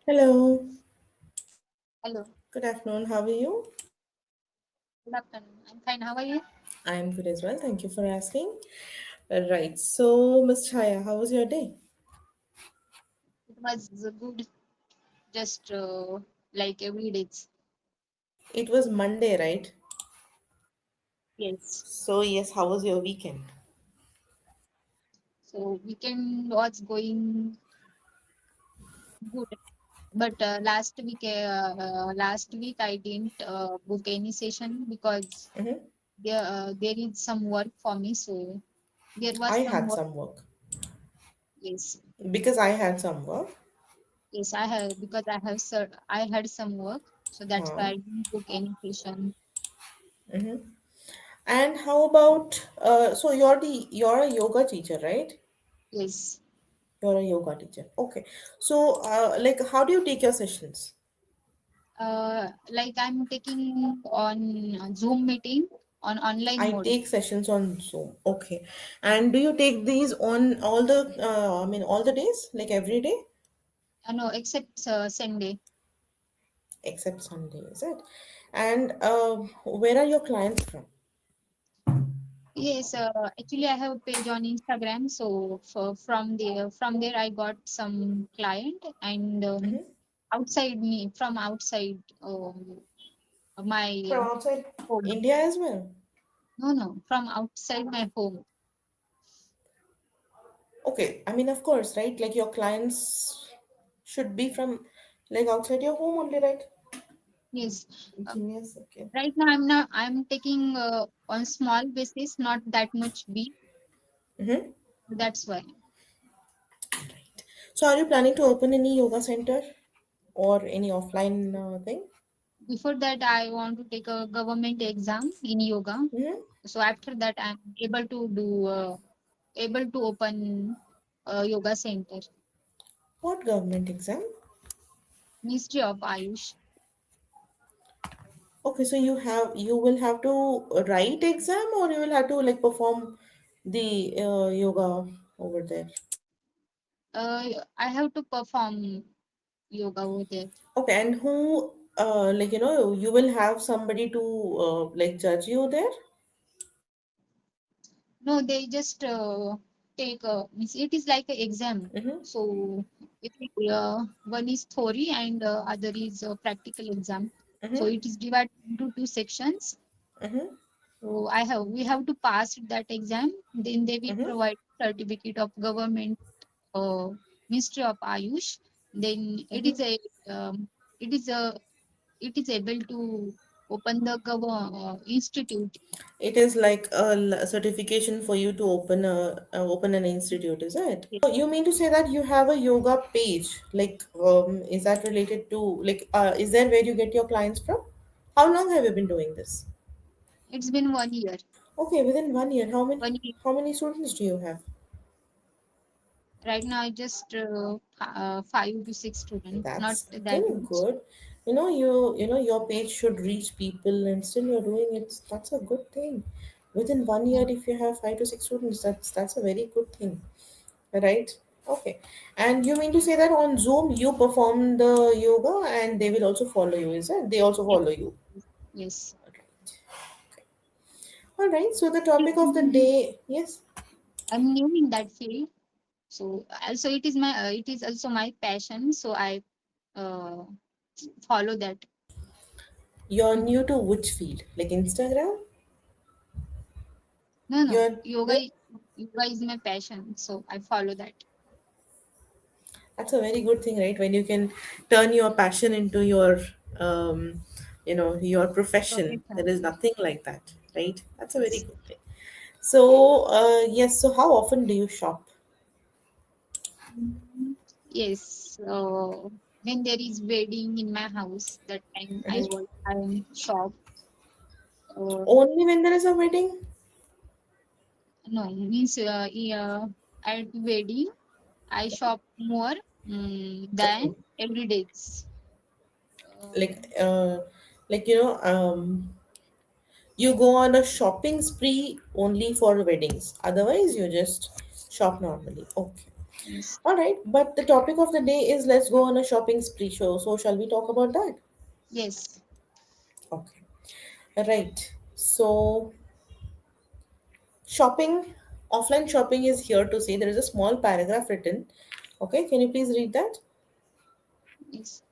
Hello, Hello, good afternoon. How are you? good afternoon. I'm fine. How are you? I'm good as well. Thank you for asking. Right. So, Miss Chhaya, how was your day? It was good, just like every day. It was Monday, right? Yes. So, yes, how was your weekend? So weekend was going good, but last week I didn't book any session because Mm-hmm. there is some work for me. So there was I some had work. some work Yes, because I had some work. yes. I have because I had some work, so that's Huh. why I didn't book any session. Mm-hmm. And how about so you're a yoga teacher, right? Yes. You're a yoga teacher. Okay. So, like, how do you take your sessions? Like I'm taking on Zoom meeting on online I mode. take sessions on Zoom. Okay. And do you take these on all the, all the days, like every day, No, except Sunday. except Sunday, is it? And where are your clients from? Yes, actually I have a page on Instagram. So from there I got some client and from outside my From outside home. India as well. No, from outside my home. Okay. I mean, of course, right? Like your clients should be from like outside your home only, right? Yes. Uh, Give me a second. right now I'm taking on small basis, not that much big. Mm-hmm. That's why. So, are you planning to open any yoga center or any offline thing? Before that, I want to take a government exam in yoga. Mm-hmm. So after that, I'm able to open a yoga center. What government exam? Ministry of Ayush. Okay, so you will have to write exam or you will have to like perform the yoga over there. I have to perform yoga over there. Okay, and who you will have somebody to like judge you there. No, they just take it is like an exam. Mm-hmm. So one is theory and other is practical exam. So Mm-hmm. it is divided into two sections. Mm-hmm. So we have to pass that exam. Then they will Mm-hmm. provide certificate of government uh, Ministry of Ayush. Then Mm-hmm. it is a it is able to open the institute. It is like a certification for you to open an institute, is it? Yes. So you mean to say that you have a yoga page? Like, is that related to like is there where you get your clients from? How long have you been doing this? It's been 1 year. Okay, within 1 year, 1 year. how many students do you have? Right now, I just 5 to 6 students, not That's that still much. good. You know your page should reach people, and still you're doing it. That's a good thing. Within 1 year, Yeah. if you have 5 to 6 students, that's a very good thing, right? Okay. And you mean to say that on Zoom you perform the yoga, and they will also follow you, is it? They also Yes. follow you. Yes. Right. All right. So the topic of the I'm day, yes, I'm new in that field, so also it is also my passion. So I uh, follow that. you're new to which field? Like Instagram? No, You're yoga is my passion, so I follow that That's a very good thing, right? When you can turn your passion into your, your profession. There is profession. nothing like that, right? That's a very Yes. good thing. So, yes. So, how often do you shop? Mm, yes. When there is wedding in my house, that time Mhm. I am shop. Uh, Only when there is a wedding? no, means at wedding I shop more than Okay. every days. Uh, Like, you go on a shopping spree only for weddings. Otherwise, you just shop normally. Okay. Yes. All right, but the topic of the day is let's go on a shopping spree show. So shall we talk about that? Yes. Okay. Right. So shopping, offline shopping is here to say there is a small paragraph written. Okay, can you please read that? Yes.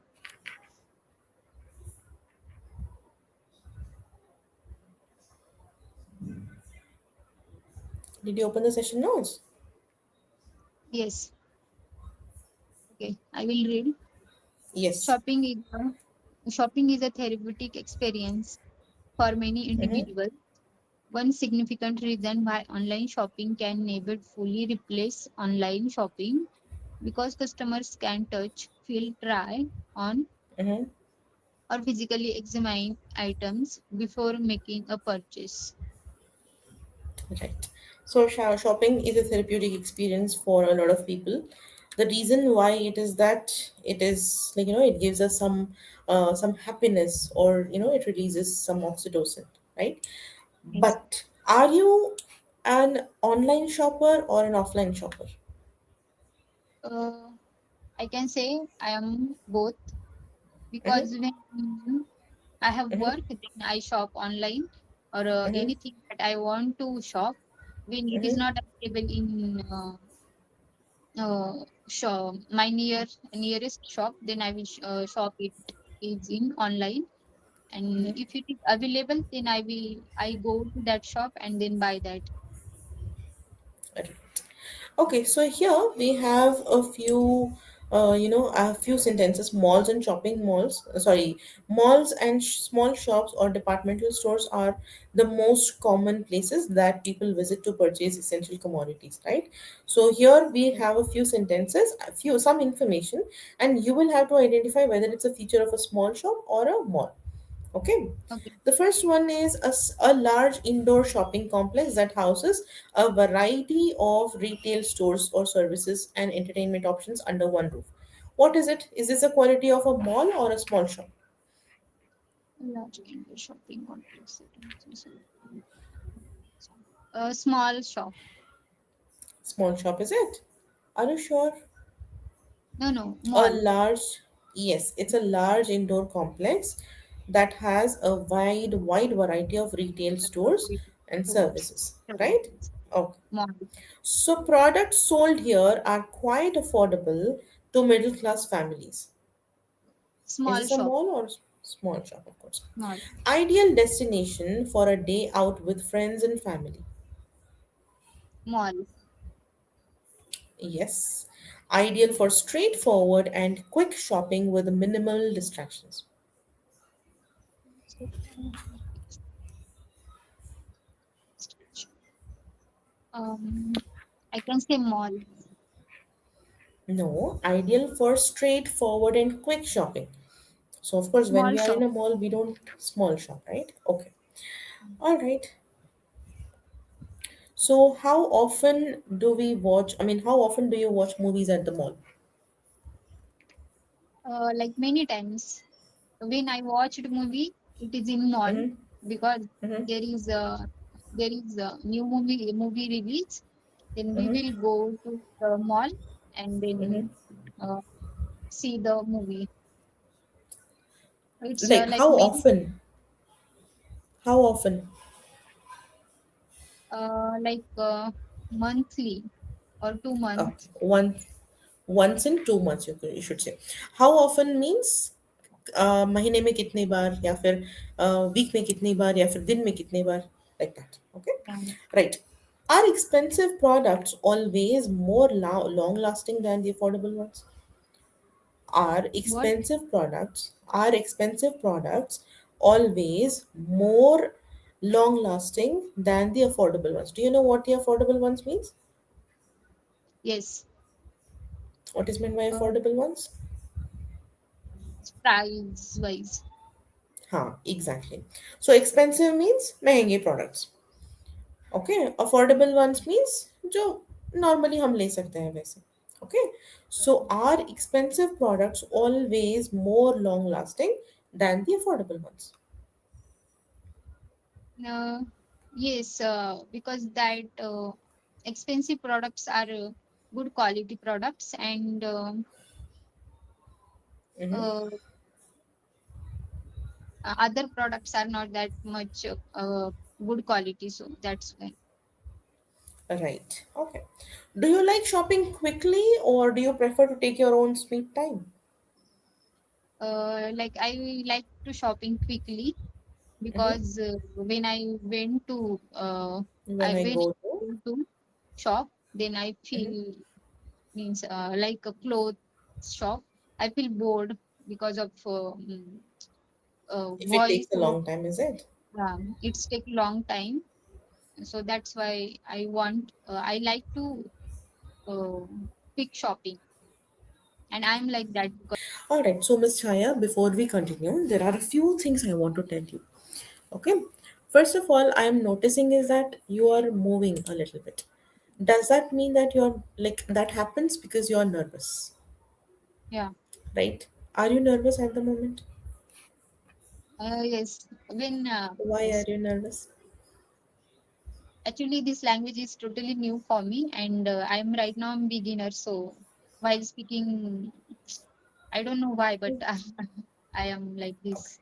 Did you open the session notes? Yes. Okay. I will read. Yes. Shopping is shopping is a therapeutic experience for many Mm-hmm. individuals. One significant reason why online shopping can never fully replace online shopping because customers can touch, feel, try on, Mm-hmm. or physically examine items before making a purchase. Right. So shopping is a therapeutic experience for a lot of people. The reason why it is that it is like it gives us some happiness, or it releases some oxytocin, right? Yes. But are you an online shopper or an offline shopper? Uh, I can say I am both because Mm-hmm. when I have Mm-hmm. work, then I shop online or Mm-hmm. anything that I want to shop. When it is Mm-hmm. not available in shop, my nearest shop, then I will shop it is in online. And if it is available, then I go to that shop and then buy that. Right. Okay, so here we have a few sentences. Malls and shopping malls, sorry, malls and small shops or departmental stores are the most common places that people visit to purchase essential commodities, right? So here we have a few sentences, some information, and you will have to identify whether it's a feature of a small shop or a mall. Okay. Okay. The first one is a large indoor shopping complex that houses a variety of retail stores or services and entertainment options under one roof. What is it? Is this a quality of a mall or a small shop? Large indoor shopping complex. A small shop. Small shop, is it? Are you sure? No, no, A mall. large, yes, it's a large indoor complex that has a wide variety of retail stores and Stores. services, right? Services. Okay. Mall. So products sold here are quite affordable to middle class families. Is Small this a shop. mall or small shop, of course? Mall. Ideal destination for a day out with friends and family. Mall. Yes. Ideal for straightforward and quick shopping with minimal distractions. Um, I can say mall. No, ideal for straightforward and quick shopping. So, of course, when Small we are in shop. a mall, we don't small shop, right? Okay. All right. So, how often do we watch? I mean, how often do you watch movies at the mall? Like many times. When I watched movie, it is in mall Mm-hmm. because Mm-hmm. there is a new movie release. Then we Mm-hmm. will go to the mall and Mm-hmm. then uh, see the movie. It's Like like how many often? How often? like monthly or 2 months. Okay, once in 2 months you should say. How often means महीने में कितनी बार या फिर week में कितनी बार या फिर दिन में कितनी बार, like that. Okay, Um, right. Are expensive products always more long lasting than the affordable ones? what? Are expensive products always more long lasting than the affordable ones? Do you know what the affordable ones means? Yes, What is meant by uh, affordable ones? price wise. हाँ, exactly. So expensive means महंगे products. Okay, affordable ones means जो normally हम ले सकते हैं वैसे. Okay, so are expensive products always more long lasting than the affordable ones? Uh, yes, because that expensive products are good quality products, and Mm-hmm. uh, other products are not that much good quality, so that's why. Right. Okay. Do you like shopping quickly or do you prefer to take your own sweet time? Like I like to shopping quickly, Mm-hmm. because when I went to When I when I go to. go to shop, then I Mhm. feel, means like a clothes shop, I feel bored because of If it takes voice. a long time, is it? It's take long time, so that's why I like to uh, quick shopping, and I'm like that because All right. So, Miss Chaya, before we continue, there are a few things I want to tell you. Okay. First of all, I am noticing is that you are moving a little bit. Does that mean that you're like that happens because you're nervous, yeah. right? Are you nervous at the moment? Yes, when Why are yes, you nervous? actually this language is totally new for me, and I'm right now I'm beginner, so while speaking, I don't know why, but I am like this.